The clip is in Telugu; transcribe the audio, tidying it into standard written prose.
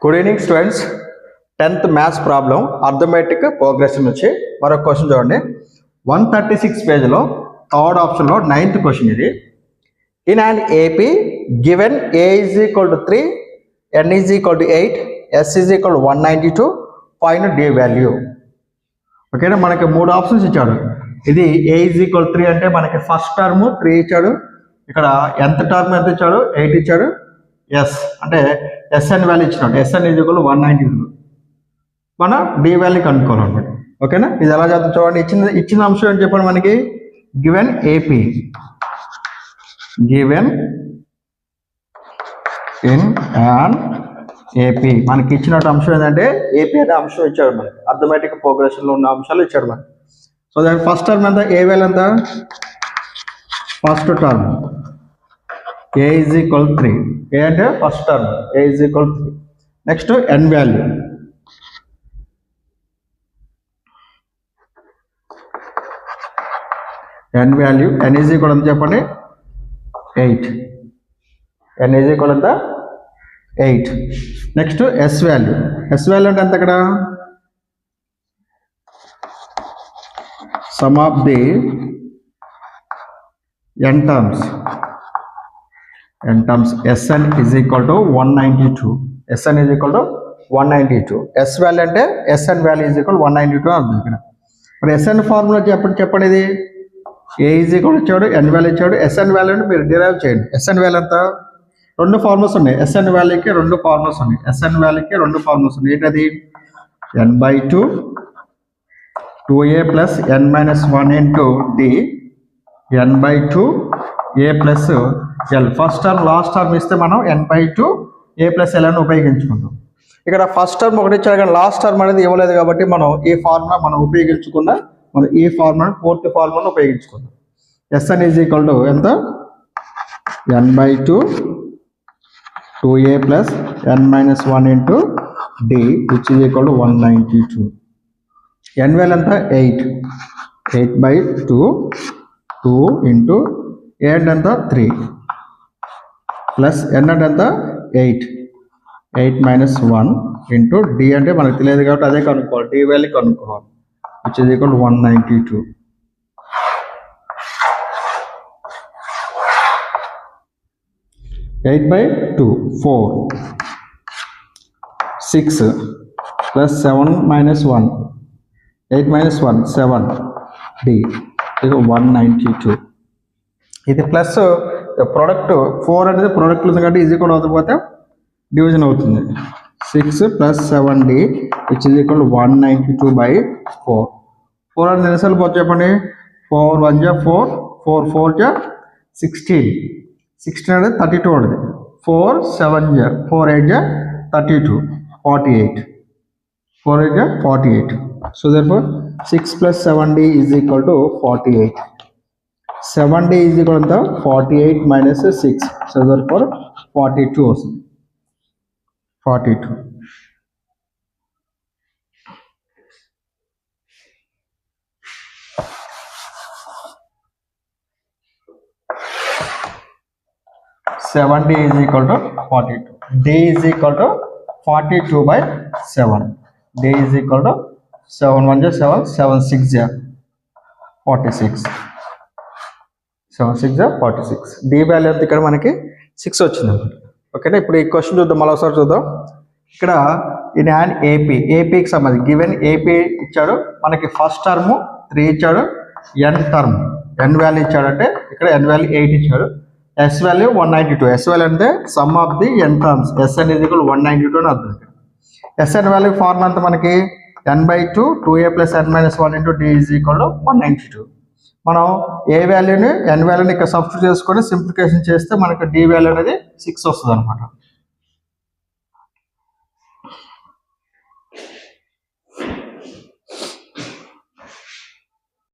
Good evening students. 10th maths problem arithmetic progression వచ్చి మరొక క్వశ్చన్ చూడండి. 136 పేజ్లో థర్డ్ ఆప్షన్లో 9th క్వశ్చన్ ఇది. In and AP given a is equal to 3, n is equal to 8, s is equal to 192, find the value. ఓకేనా, మనకి 3 ఆప్షన్స్ ఇచ్చాడు. ఇది ఏ ఈజ్ ఈక్వల్ 3 అంటే మనకి ఫస్ట్ టర్మ్ 3 ఇచ్చాడు. ఇక్కడ ఎంత టర్మ్ ఎంత ఇచ్చాడు, 8 ఇచ్చాడు. ఎస్ అంటే ఎస్ఎన్ వాల్యూ ఇచ్చినాడు. S n is equal 192. మనం డి వాల్యూ కనుక్కోవాలన్నమాట. ఓకేనా, ఇది ఎలా చేద్దాం చూడండి. ఇచ్చిన అంశం ఏంటి చెప్పండి మనకి. Given AP, given in and AP మనకి ఇచ్చిన అంశం ఏంటంటే ఏపీ అనే అంశం ఇచ్చాడు మనకి. అర్థమెటిక్ ప్రోగ్రెషన్లో ఉన్న అంశాలు ఇచ్చాడు మనకి. సో దాని ఫస్ట్ టర్మ్ ఎంత, ఏ వాల్యూ ఎంత, first term a is equal 3. A అంటే first term a is equal 3. Next n value, n value n is equal ఎంత చెప్పండి, 8. ఎన్ ఈజ్ ఈక్వల్ ఎంత, 8. Next s value, s value అంటే ఎంత, అక్కడ sum of the n terms, Sn is equal to 192. Sn is equal to 192. S value అంటే Sn value is equal to 192 అర్థం ఇక్కడ. మరి Sn ఫార్ములా చెప్పండి. ఇది A is equal to ఇచ్చాడు, N వాల్యూ ఇచ్చాడు. Sn వాల్యూని మీరు డిరైవ్ చేయండి. Sn వాల్యూ ఎంత, 2 ఫార్ములాస్ ఉన్నాయి. Sn వాల్యూకి 2 ఫార్ములాస్ ఉన్నాయి. Sn వాల్యూకి 2 ఫార్ములాస్ ఉన్నాయి. ఏంటది, n/2 2a plus n minus 1 into d, n/2 a plus L. First term last term ఇస్తే మనం n/2 a ప్లస్ ఎల్ అని ఉపయోగించుకుంటాం. ఇక్కడ ఫస్ట్ టర్మ్ ఒకటి ఇచ్చారు కానీ లాస్ట్ టర్మ్ అనేది ఇవ్వలేదు కాబట్టి మనం ఈ ఫార్ములా మనం ఉపయోగించకుండా మనం ఈ ఫార్ములా పూర్తి ఫార్ములాను ఉపయోగించుకుందాం. Sn ఈజ్ ఈక్వల్ టు ఎంత, n/2 2a plus n minus 1 into d which is equal to 192. n value ఎంత, 8. 8/2 2 ఇంటూ a అంటే ఎంత, 3 ప్లస్ n అంటే ఎంత, 8. 8 మైనస్ 1 ఇంటూ d అంటే మనకు తెలియదు కాబట్టి అదే కనుక్కోవాలి, d వాల్యూ కనుక్కోవాలి. Which is equal 192. Eight by 2 4 6 plus 7 minus 1 8 minus 1 7 d 192. ఇది ప్లస్ ప్రోడక్ట్ 4 అనేది ప్రోడక్ట్ ఉంది కాబట్టి ఈజీ కూడా అవుతుంది, డివిజన్ అవుతుంది. 6 plus 7d which is equal 192/4. 4 అనేది ఎన్నిసార్లు పోతే చెప్పండి, 4 1 జా 4 4 4 జా 16 16 అనేది 32 ఉంటుంది. 4 7 జా 4 8 జా 32 48 4 8 జా 48. So therefore 6 plus 7d is equal to 48. 7d is equal to 48 minus 6. So therefore 42 వస్తుంది. 42. d is equal to 42. d is equal to 42/7. d is equal to 7 1 7 7 6 46 7 6 46. d value ఎంత ఇక్కడ మనకి 6 వచ్చింది అన్నమాట. ఓకేనా, ఇప్పుడు ఈ క్వశ్చన్ చూద్దాం, మళ్ళీ ఒకసారి చూద్దాం. ఇక్కడ ఇన్ అండ్ ఏపీకి సంబంధించి గివెన్ ఏపీ ఇచ్చాడు మనకి. ఫస్ట్ టర్మ్ 3 ఇచ్చాడు, ఎన్ వాల్యూ ఇచ్చాడంటే ఇక్కడ ఎన్ వాల్యూ 8 ఇచ్చాడు. S value 192. ఎస్ వాల్యూ అంటే sum of the n terms. Sn is equal 192 అని అర్థం. Sn వాల్యూ ఫార్ములా అంతా మనకి n/2 2a plus n minus 1 into d is equal to 192. మనం ఏ వాల్యూని ఎన్ వాల్యూని ఇక్కడ సబ్స్టిట్యూట్ చేసుకొని సింప్లిఫికేషన్ చేస్తే మనకి d వాల్యూ అనేది 6 వస్తుంది అనమాట.